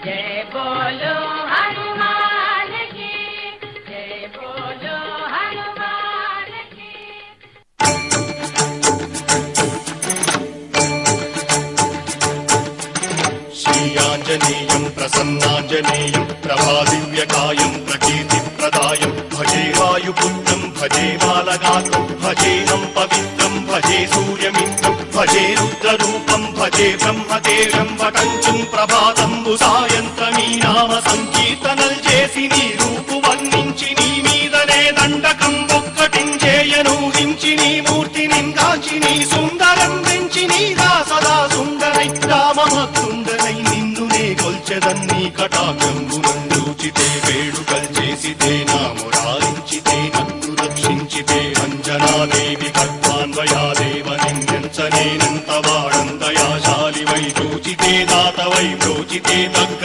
जय बोलो हनुमान की, जय बोलो हनुमान की। श्रीयाञ्जनेयं प्रसन्नाञ्जनेयं प्रभादिव्यकायं प्रकीर्तिप्रदायं भजे वायुपुत्रं भजे बालगात्रं भजेऽहं पवित्रं भजे सूर्यमित्रं भजे रुद्ररूपं भजे ब्रह्मतेजं वटञ्चं ప్రభాతంబు సాయంత్రమీ నామ సంకీర్తనల్ చేసి నీ రూపు వర్ణించి నీ మీదనే దండకం ఒక్కటించేయను హించి నీ మూర్తి నిందాచి నీ సుందరం పెంచి నీదా సదా సుందరై రామభక్తుండరై నిన్నునే కొల్చెదన్నీ కటాక్షంబు నందూచితే వేడుకల్ చేసితే నా మురారించితే నన్ను రక్షించితే అంజనాదేవి కర్మాన్వయాదేవ నిందించనేనంత వాడందయాశాలి వై చూచితే దాత వై ప్రోచితే దగ్గ